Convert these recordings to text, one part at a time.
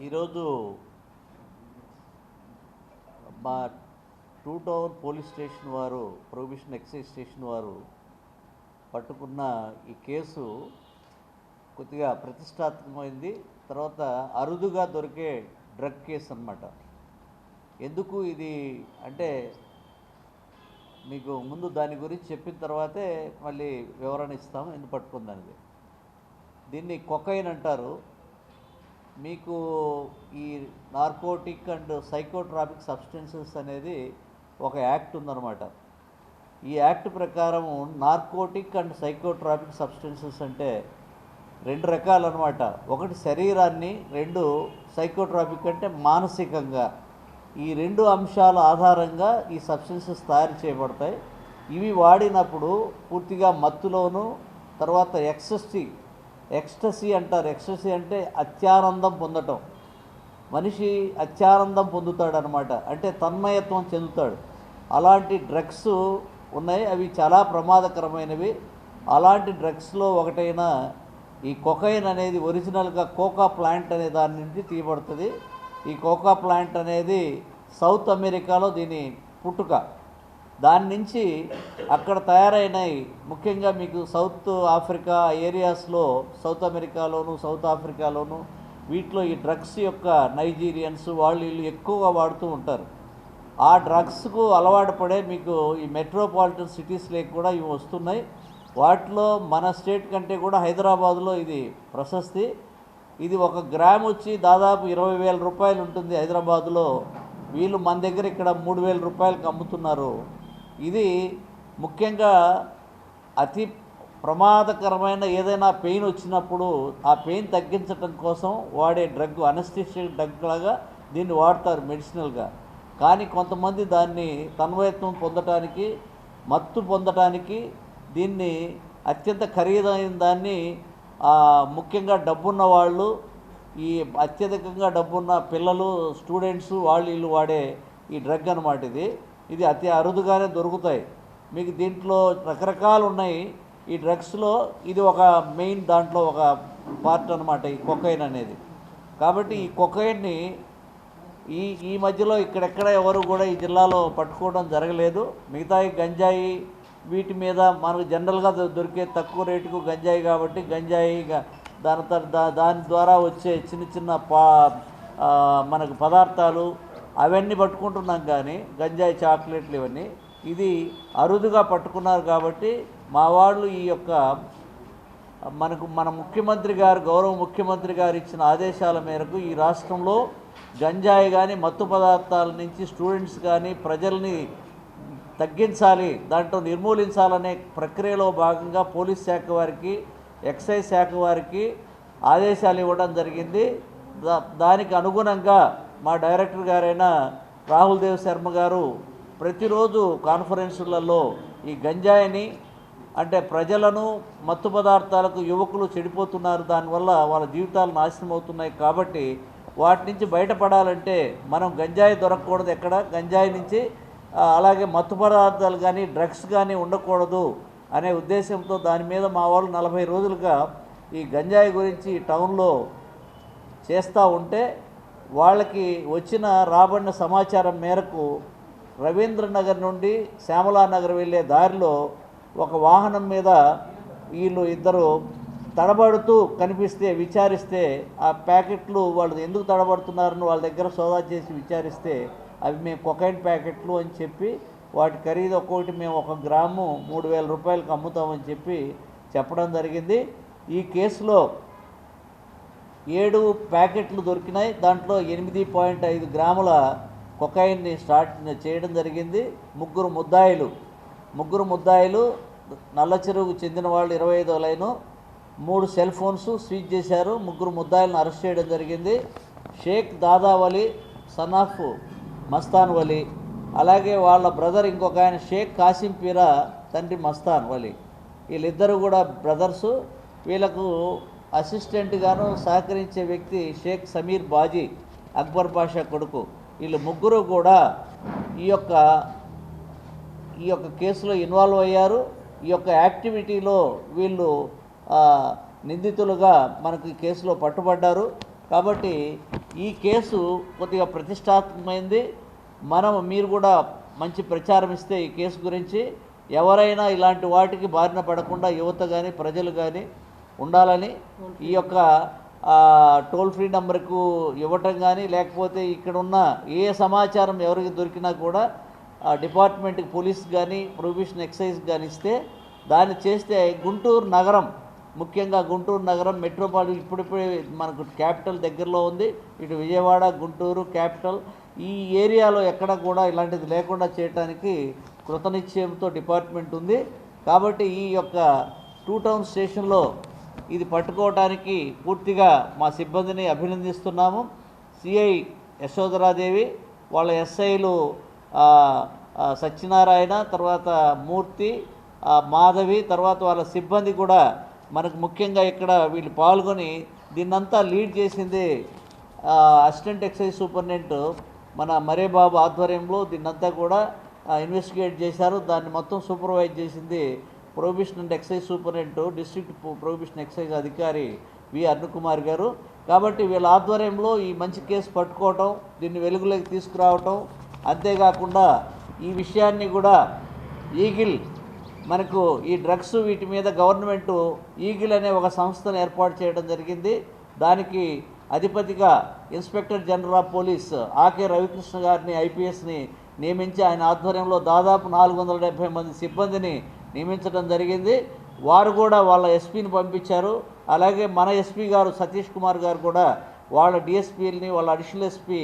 ఈరోజు మా two town police station వారు ప్రొహిబిషన్ ఎక్సైజ్ స్టేషన్ వారు పట్టుకున్న ఈ కేసు కొద్దిగా ప్రతిష్టాత్మకమైంది. తర్వాత అరుదుగా దొరికే డ్రగ్ కేసు అన్నమాట. ఎందుకు ఇది అంటే మీకు ముందు దాని గురించి చెప్పిన తర్వాతే మళ్ళీ వివరణ ఇస్తాము ఎందుకు పట్టుకుందానికి. దీన్ని కొకైన్ అంటారు. మీకు ఈ నార్కోటిక్ అండ్ సైకోట్రాపిక్ సబ్స్టెన్సెస్ అనేది ఒక యాక్ట్ ఉందన్నమాట. ఈ యాక్ట్ ప్రకారం నార్కోటిక్ అండ్ సైకోట్రాపిక్ సబ్స్టెన్సెస్ అంటే రెండు రకాలు అన్నమాట. ఒకటి శరీరాన్ని, రెండు సైకోట్రాపిక్ అంటే మానసికంగా. ఈ రెండు అంశాల ఆధారంగా ఈ సబ్స్టెన్సెస్ తయారు చేయబడతాయి. ఇవి వాడినప్పుడు పూర్తిగా మత్తులోను, తర్వాత ఎక్స్టసీ అంటారు. ఎక్స్టసీ అంటే అత్యానందం పొందటం. మనిషి అత్యానందం పొందుతాడనమాట, అంటే తన్మయత్వం చెందుతాడు. అలాంటి డ్రగ్స్ ఉన్నాయి, అవి చాలా ప్రమాదకరమైనవి. అలాంటి డ్రగ్స్లో ఒకటైన ఈ కొకైన్ అనేది ఒరిజినల్గా కోకా ప్లాంట్ అనే దాని నుంచి తీయబడుతుంది. ఈ కోకా ప్లాంట్ అనేది సౌత్ అమెరికాలో దీని పుట్టుక. దాని నుంచి అక్కడ తయారైనవి ముఖ్యంగా మీకు సౌత్ ఆఫ్రికా ఏరియాస్లో, సౌత్ అమెరికాలోను సౌత్ ఆఫ్రికాలోను వీటిలో ఈ డ్రగ్స్ యొక్క నైజీరియన్స్ వీళ్ళు ఎక్కువగా వాడుతూ ఉంటారు. ఆ డ్రగ్స్కు అలవాటు పడే మీకు ఈ మెట్రోపాలిటన్ సిటీస్లోకి కూడా ఇవి వస్తున్నాయి. వాటిలో మన స్టేట్ కంటే కూడా హైదరాబాదులో ఇది ప్రశస్తి. ఇది 1 గ్రామ్ వచ్చి దాదాపు 20,000 రూపాయలు ఉంటుంది హైదరాబాదులో. వీళ్ళు మన దగ్గర ఇక్కడ 3,000 రూపాయలకు అమ్ముతున్నారు. ఇది ముఖ్యంగా అతి ప్రమాదకరమైన ఏదైనా పెయిన్ వచ్చినప్పుడు ఆ పెయిన్ తగ్గించడం కోసం వాడే డ్రగ్, అనస్థిషియా డ్రగ్ లాగా దీన్ని వాడతారు మెడిసినల్గా. కానీ కొంతమంది దాన్ని తన్మయత్వం పొందటానికి, మత్తు పొందటానికి దీన్ని అత్యంత ఖరీదైన దాన్ని ముఖ్యంగా డబ్బున్న వాళ్ళు, ఈ అత్యధికంగా డబ్బున్న పిల్లలు, స్టూడెంట్స్ వీళ్ళు వాడే ఈ డ్రగ్ అన్నమాట. ఇది అతి అరుదుగానే దొరుకుతాయి మీకు. దీంట్లో రకరకాలు ఉన్నాయి ఈ డ్రగ్స్లో. ఇది ఒక మెయిన్ దాంట్లో ఒక పార్ట్ అన్నమాట ఈ కొకైన్ అనేది. కాబట్టి ఈ కొకైన్ని ఈ మధ్యలో ఇక్కడెక్కడ ఎవరు కూడా ఈ జిల్లాలో పట్టుకోవడం జరగలేదు. మిగతా ఈ గంజాయి వీటి మీద మనకు జనరల్గా దొరికే తక్కువ రేటుకు గంజాయి కాబట్టి గంజాయి, దాని ద్వారా వచ్చే చిన్న చిన్న మనకు పదార్థాలు అవన్నీ పట్టుకుంటున్నాం. కానీ గంజాయి, చాక్లెట్లు ఇవన్నీ ఇది అరుదుగా పట్టుకున్నారు. కాబట్టి మా వాళ్ళు ఈ యొక్క మన ముఖ్యమంత్రి గారు, గౌరవ ముఖ్యమంత్రి గారు ఇచ్చిన ఆదేశాల మేరకు ఈ రాష్ట్రంలో గంజాయి కానీ మత్తు పదార్థాల నుంచి స్టూడెంట్స్ కానీ ప్రజల్ని తగ్గించాలి, దాంట్లో నిర్మూలించాలనే ప్రక్రియలో భాగంగా పోలీస్ శాఖ వారికి, ఎక్సైజ్ శాఖ వారికి ఆదేశాలు ఇవ్వడం జరిగింది. దానికి అనుగుణంగా మా డైరెక్టర్ గారైన రాహుల్ దేవ్ శర్మ గారు ప్రతిరోజు కాన్ఫరెన్సులలో ఈ గంజాయిని, అంటే ప్రజలను మత్తు పదార్థాలకు యువకులు చెడిపోతున్నారు, దానివల్ల వాళ్ళ జీవితాలు నాశనం అవుతున్నాయి. కాబట్టి వాటి నుంచి బయటపడాలంటే మనం గంజాయి దొరకకూడదు ఎక్కడ, గంజాయి నుంచి అలాగే మత్తు పదార్థాలు కానీ డ్రగ్స్ కానీ ఉండకూడదు అనే ఉద్దేశంతో దాని మీద మా వాళ్ళు 40 రోజులుగా ఈ గంజాయి గురించి టౌన్లో చేస్తూ ఉంటే వాళ్ళకి రాబడిన సమాచారం మేరకు రవీంద్రనగర్ నుండి శ్యామలానగర్ వెళ్ళే దారిలో ఒక వాహనం మీద వీళ్ళు ఇద్దరు తడబడుతూ కనిపిస్తే విచారిస్తే ఆ ప్యాకెట్లు వాళ్ళు ఎందుకు తడబడుతున్నారని వాళ్ళ దగ్గర సోదా చేసి విచారిస్తే అవి మేము కొకైన్ ప్యాకెట్లు అని చెప్పి వాటి ఖరీదు ఒక్కొక్కటి మేము 1 గ్రాము 3,000 రూపాయలకు అమ్ముతామని చెప్పడం జరిగింది. ఈ కేసులో 7 ప్యాకెట్లు దొరికినాయి. దాంట్లో 8.5 గ్రాముల కొకైన్ని స్టార్ట్ చేయడం జరిగింది. ముగ్గురు ముద్దాయిలు నల్ల చెరువుకు చెందిన వాళ్ళు 25వ లైను, 3 సెల్ ఫోన్స్ సీజ్ చేశారు. ముగ్గురు ముద్దాయిలను అరెస్ట్ చేయడం జరిగింది. షేక్ దాదా వలి, సన్ ఆఫ్ మస్తాన్ వలి, అలాగే వాళ్ళ బ్రదర్ ఇంకొక ఆయన షేక్ కాసిం పీరా, తండ్రి మస్తాన్ వలి. వీళ్ళిద్దరూ కూడా బ్రదర్సు. వీళ్ళకు అసిస్టెంట్గాను సహకరించే వ్యక్తి షేక్ సమీర్ బాజీ, అక్బర్ పాషా కొడుకు. వీళ్ళు ముగ్గురు కూడా ఈ యొక్క కేసులో ఇన్వాల్వ్ అయ్యారు. ఈ యొక్క యాక్టివిటీలో వీళ్ళు నిందితులుగా మనకు ఈ కేసులో పట్టుబడ్డారు. కాబట్టి ఈ కేసు కొద్దిగా ప్రతిష్టాత్మకమైంది. మీరు కూడా మంచి ప్రచారం ఇస్తే ఈ కేసు గురించి ఎవరైనా ఇలాంటి వాటికి బారిన పడకుండా యువత కానీ ప్రజలు కానీ ఉండాలని ఈ యొక్క టోల్ ఫ్రీ నెంబర్కు ఇవ్వటం కానీ, లేకపోతే ఇక్కడ ఉన్న ఏ సమాచారం ఎవరికి దొరికినా కూడా డిపార్ట్మెంట్కి పోలీస్ కానీ ప్రొహిబిషన్ ఎక్సైజ్ కానీ ఇస్తే దాన్ని చేస్తే గుంటూరు నగరం, ముఖ్యంగా గుంటూరు నగరం మెట్రోపాలిటన్ ఇప్పుడిప్పుడే మనకు క్యాపిటల్ దగ్గరలో ఉంది. ఇటు విజయవాడ, గుంటూరు క్యాపిటల్, ఈ ఏరియాలో ఎక్కడ కూడా ఇలాంటిది లేకుండా చేయడానికి కృతనిశ్చయంతో డిపార్ట్మెంట్ ఉంది. కాబట్టి ఈ యొక్క 2 టౌన్ స్టేషన్లో ఇది పట్టుకోవడానికి పూర్తిగా మా సిబ్బందిని అభినందిస్తున్నాము. సిఐ యశోధరాదేవి, వాళ్ళ ఎస్ఐలు సత్యనారాయణ, తర్వాత మూర్తి, మాధవి, తర్వాత వాళ్ళ సిబ్బంది కూడా మనకు ముఖ్యంగా ఇక్కడ వీళ్ళు పాల్గొని దీన్నంతా లీడ్ చేసింది అసిస్టెంట్ ఎక్సైజ్ సూపరింటెండెంట్ మన మరేబాబు ఆధ్వర్యంలో దీన్నంతా కూడా ఇన్వెస్టిగేట్ చేశారు. దాన్ని మొత్తం సూపర్వైజ్ చేసింది prohibition and excise superintendent, district prohibition excise అధికారి వి అరుణకుమార్ గారు. కాబట్టి వీళ్ళ ఆధ్వర్యంలో ఈ మంచి కేసు పట్టుకోవటం, దీన్ని వెలుగులోకి తీసుకురావటం, అంతేకాకుండా ఈ విషయాన్ని కూడా ఈగిల్, మనకు ఈ డ్రగ్స్ వీటి మీద గవర్నమెంటు ఈగిల్ అనే ఒక సంస్థను ఏర్పాటు చేయడం జరిగింది. దానికి అధిపతిగా inspector general of police Akey Ravikrishna గారిని ఐపీఎస్ని నియమించి ఆయన ఆధ్వర్యంలో దాదాపు 470 మంది సిబ్బందిని నియమించడం జరిగింది. వారు కూడా వాళ్ళ ఎస్పీని పంపించారు. అలాగే మన ఎస్పీ గారు సతీష్ కుమార్ గారు కూడా వాళ్ళ డిఎస్పీని, వాళ్ళ అడిషనల్ ఎస్పీ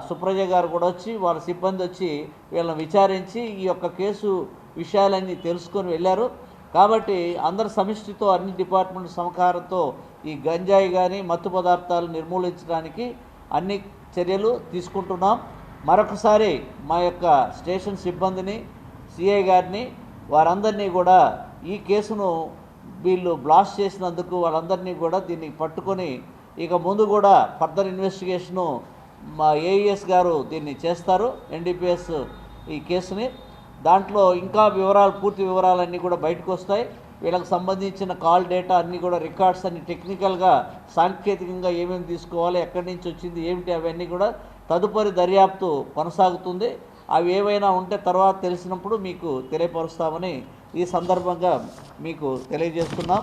సుప్రజ గారు కూడా వచ్చి, వాళ్ళ సిబ్బంది వచ్చి వీళ్ళని విచారించి ఈ యొక్క కేసు విషయాలన్నీ తెలుసుకొని వెళ్ళారు. కాబట్టి అందరి సమిష్టితో, అన్ని డిపార్ట్మెంట్ సహకారంతో ఈ గంజాయి కానీ మత్తు పదార్థాలు నిర్మూలించడానికి అన్ని చర్యలు తీసుకుంటున్నాం. మరొకసారి మా యొక్క స్టేషన్ సిబ్బందిని, సిఐ గారిని, వారందరినీ కూడా ఈ కేసును వీళ్ళు బ్లాస్ట్ చేసినందుకు వాళ్ళందరినీ కూడా దీన్ని పట్టుకొని ఇక ముందు కూడా ఫర్దర్ ఇన్వెస్టిగేషను మా ఏఈఎస్ గారు దీన్ని చేస్తారు, ఎన్డీపీఎస్ ఈ కేసుని. దాంట్లో ఇంకా వివరాలు, పూర్తి వివరాలన్నీ కూడా బయటకు వస్తాయి. వీళ్ళకి సంబంధించిన కాల్ డేటా అన్నీ కూడా రికార్డ్స్ అన్ని టెక్నికల్గా, సాంకేతికంగా ఏమేమి తీసుకోవాలి, ఎక్కడి నుంచి వచ్చింది ఏమిటి, అవన్నీ కూడా తదుపరి దర్యాప్తు కొనసాగుతుంది. అవి ఏవైనా ఉంటే తర్వాత తెలిసినప్పుడు మీకు తెలియపరుస్తామని ఈ సందర్భంగా మీకు తెలియజేస్తున్నాం.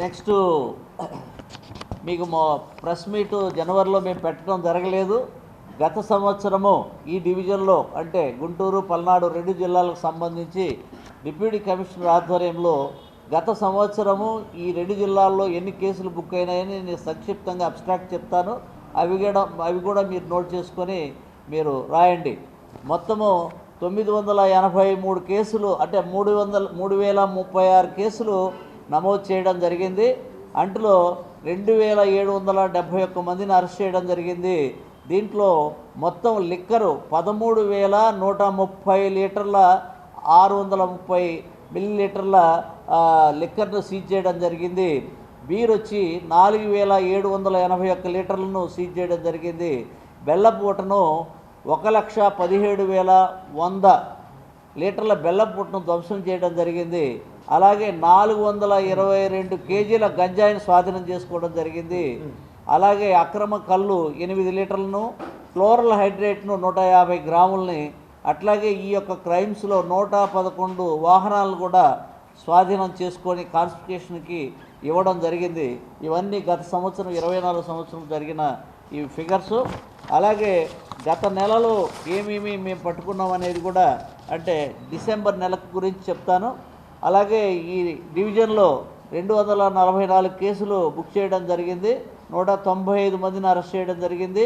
నెక్స్ట్ మీకు మా ప్రెస్ మీటు జనవరిలో మేము పెట్టడం జరగలేదు. గత సంవత్సరము ఈ డివిజన్లో, అంటే గుంటూరు, పల్నాడు 2 జిల్లాలకు సంబంధించి డిప్యూటీ కమిషనర్ ఆధ్వర్యంలో గత సంవత్సరము ఈ 2 జిల్లాల్లో ఎన్ని కేసులు బుక్ అయినాయని నేను సంక్షిప్తంగా అబ్స్ట్రాక్ట్ చెప్తాను. అవి కూడా మీరు నోట్ చేసుకొని మీరు రాయండి. మొత్తము 983 కేసులు, అంటే 3036 కేసులు నమోదు చేయడం జరిగింది. అంటులో 2771 మందిని అరెస్ట్ చేయడం జరిగింది. దీంట్లో మొత్తం లిక్కరు 13,130 లీటర్ల 630 మిల్లీలీటర్ల లిక్కర్ను సీజ్ చేయడం జరిగింది. బీర్ వచ్చి 4,781 లీటర్లను సీజ్ చేయడం జరిగింది. బెల్లపు ఊటను 1,17,100 లీటర్ల బెల్లపు ఊటను ధ్వంసం చేయడం జరిగింది. అలాగే 422 కేజీల గంజాయిని స్వాధీనం చేసుకోవడం జరిగింది. అలాగే అక్రమ కళ్ళు 8 లీటర్లను, క్లోరల్ హైడ్రేట్ను 150 గ్రాములని, అట్లాగే ఈ యొక్క క్రైమ్స్లో 111 వాహనాలను కూడా స్వాధీనం చేసుకొని కాన్స్పికేషన్కి ఇవ్వడం జరిగింది. ఇవన్నీ గత సంవత్సరం 24 సంవత్సరం జరిగిన ఈ ఫిగర్సు. అలాగే గత నెలలో ఏమేమి మేము పట్టుకున్నాం అనేది కూడా, అంటే డిసెంబర్ నెలకు గురించి చెప్తాను. అలాగే ఈ డివిజన్లో 244 కేసులు బుక్ చేయడం జరిగింది. 195 మందిని అరెస్ట్ చేయడం జరిగింది.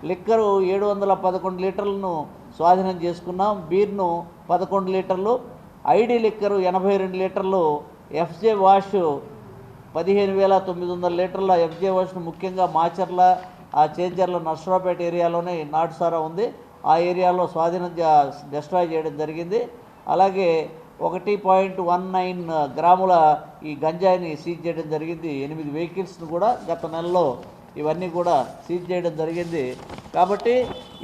లిక్కరు 711 లీటర్లను స్వాధీనం చేసుకున్నాం. బీర్ను 11 లీటర్లు, ఐడి లిక్కరు 82 లీటర్లు, ఎఫ్జే వాష్ 15,900 లీటర్ల ఎఫ్జే వాష్ను ముఖ్యంగా మాచర్ల, ఆ చేంజర్ల, నర్సరావుపేట ఏరియాలోనే నాటుసారా ఉంది, ఆ ఏరియాలో స్వాధీనం డిస్ట్రాయ్ చేయడం జరిగింది. అలాగే 1.19 గ్రాముల ఈ గంజాయిని సీజ్ చేయడం జరిగింది. 8 వెహికల్స్ను కూడా గత నెలలో ఇవన్నీ కూడా సీజ్ చేయడం జరిగింది. కాబట్టి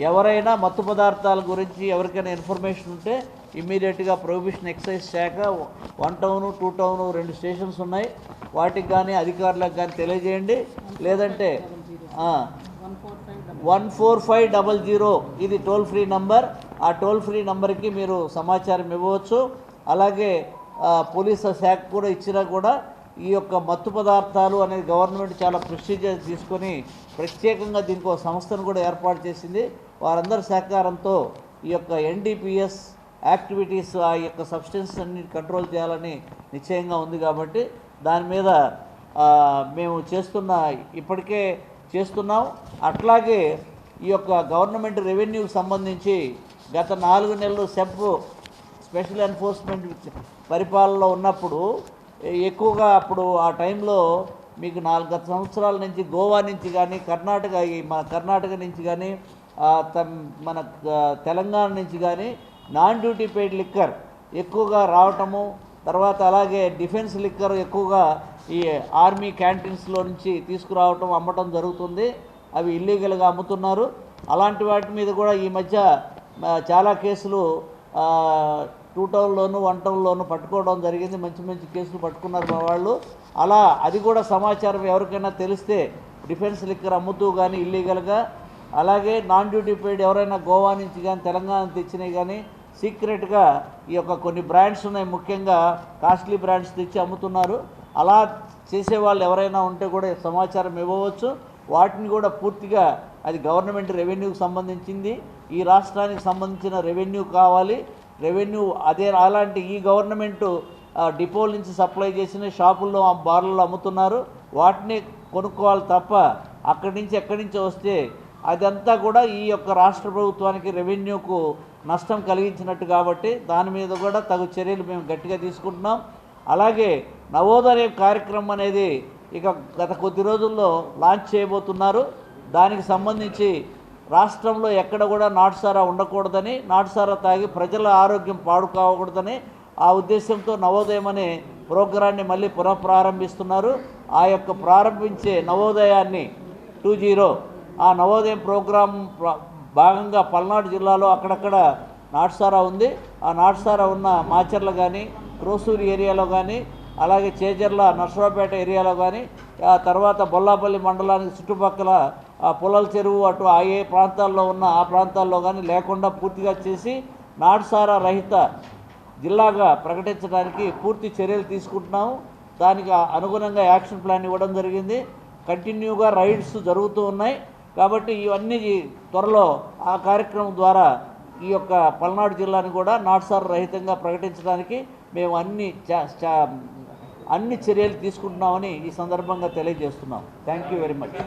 ఎవరైనా మత్తు పదార్థాల గురించి ఎవరికైనా ఇన్ఫర్మేషన్ ఉంటే ఇమ్మీడియట్గా ప్రొహిబిషన్ ఎక్సైజ్ శాఖ 1 టౌను 2 టౌను 2 స్టేషన్స్ ఉన్నాయి, వాటికి కానీ అధికారులకు కానీ తెలియజేయండి. లేదంటే 14500 ఇది టోల్ ఫ్రీ నంబర్. ఆ టోల్ ఫ్రీ నంబర్కి మీరు సమాచారం ఇవ్వవచ్చు. అలాగే పోలీసు శాఖ కూడా ఇచ్చినా కూడా ఈ యొక్క మత్తు పదార్థాలు అనేది గవర్నమెంట్ చాలా ప్రెస్టీజియస్ తీసుకొని ప్రత్యేకంగా దీనికి ఒక సంస్థను కూడా ఏర్పాటు చేసింది. వారందరి సహకారంతో ఈ యొక్క ఎన్డీపీఎస్ యాక్టివిటీస్ ఆ యొక్క సబ్స్టెన్స్ అన్ని కంట్రోల్ చేయాలని నిశ్చయంగా ఉంది. కాబట్టి దాని మీద మేము ఇప్పటికే చేస్తున్నాం. అట్లాగే ఈ యొక్క గవర్నమెంట్ రెవెన్యూకి సంబంధించి గత 4 నెలలు స్పెషల్ ఎన్ఫోర్స్మెంట్ పరిపాలనలో ఉన్నప్పుడు ఎక్కువగా అప్పుడు ఆ టైంలో మీకు 4 సంవత్సరాల నుంచి గోవా నుంచి కానీ మన కర్ణాటక నుంచి కానీ మన తెలంగాణ నుంచి కానీ నాన్ డ్యూటీ పెయిడ్ లిక్కర్ ఎక్కువగా రావటము, తర్వాత అలాగే డిఫెన్స్ లిక్కర్ ఎక్కువగా ఈ ఆర్మీ క్యాంటీన్స్లో నుంచి తీసుకురావటం అమ్మటం జరుగుతుంది. అవి ఇల్లీగల్గా అమ్ముతున్నారు. అలాంటి వాటి మీద కూడా ఈ మధ్య చాలా కేసులు 2 టౌన్లోను 1 టౌన్లోను పట్టుకోవడం జరిగింది. మంచి కేసులు పట్టుకున్నారు మా వాళ్ళు. అలా అది కూడా సమాచారం ఎవరికైనా తెలిస్తే డిఫెన్స్ లిక్కర్ అమ్ముతూ కానీ ఇల్లీగల్గా, అలాగే నాన్ డ్యూటీ పెయిడ్ ఎవరైనా గోవా నుంచి కానీ తెలంగాణ తెచ్చినవి కానీ సీక్రెట్గా ఈ యొక్క కొన్ని బ్రాండ్స్ ఉన్నాయి, ముఖ్యంగా కాస్ట్లీ బ్రాండ్స్ తెచ్చి అమ్ముతున్నారు. అలా చేసేవాళ్ళు ఎవరైనా ఉంటే కూడా సమాచారం ఇవ్వవచ్చు. వాటిని కూడా పూర్తిగా అది గవర్నమెంట్ రెవెన్యూకి సంబంధించింది. ఈ రాష్ట్రానికి సంబంధించిన రెవెన్యూ కావాలి. రెవెన్యూ అలాంటి ఈ గవర్నమెంటు డిపోల నుంచి సప్లై చేసిన షాపుల్లో బార్లలో అమ్ముతున్నారు. వాటిని కొనుక్కోవాలి తప్ప ఎక్కడి నుంచి వస్తే అదంతా కూడా ఈ యొక్క రాష్ట్ర ప్రభుత్వానికి రెవెన్యూకు నష్టం కలిగించినట్టు. కాబట్టి దాని మీద కూడా తగు చర్యలు మేము గట్టిగా తీసుకుంటున్నాం. అలాగే నవోదయ కార్యక్రమం అనేది ఇక గత కొద్ది రోజుల్లో లాంచ్ చేయబోతున్నారు. దానికి సంబంధించి రాష్ట్రంలో ఎక్కడ కూడా నాటుసారా ఉండకూడదని, నాటుసారా తాగి ప్రజల ఆరోగ్యం పాడు కాకూడదని ఆ ఉద్దేశంతో నవోదయం అనే ప్రోగ్రాన్ని మళ్ళీ పునఃప్రారంభిస్తున్నారు. ఆ యొక్క ప్రారంభించే నవోదయాన్ని 20 ఆ నవోదయం ప్రోగ్రాం భాగంగా పల్నాడు జిల్లాలో అక్కడక్కడ నాటుసారా ఉంది. ఆ నాటుసారా ఉన్న మాచర్ల కానీ క్రోసూరు ఏరియాలో కానీ, అలాగే చేజర్ల నర్సరావుపేట ఏరియాలో కానీ, ఆ తర్వాత బొల్లాపల్లి మండలానికి చుట్టుపక్కల పొలాల చెరువు అటు ఏ ప్రాంతాల్లో ఉన్న ఆ ప్రాంతాల్లో కానీ లేకుండా పూర్తిగా చేసి నాటుసారా రహిత జిల్లాగా ప్రకటించడానికి పూర్తి చర్యలు తీసుకుంటున్నాము. దానికి అనుగుణంగా యాక్షన్ ప్లాన్ ఇవ్వడం జరిగింది. కంటిన్యూగా రైడ్స్ జరుగుతూ ఉన్నాయి. కాబట్టి ఇవన్నీ త్వరలో ఆ కార్యక్రమం ద్వారా ఈ యొక్క పల్నాడు జిల్లాని కూడా నాటుసారా రహితంగా ప్రకటించడానికి మేము అన్ని చర్యలు తీసుకుంటున్నామని ఈ సందర్భంగా తెలియజేస్తున్నాం. Thank you very much.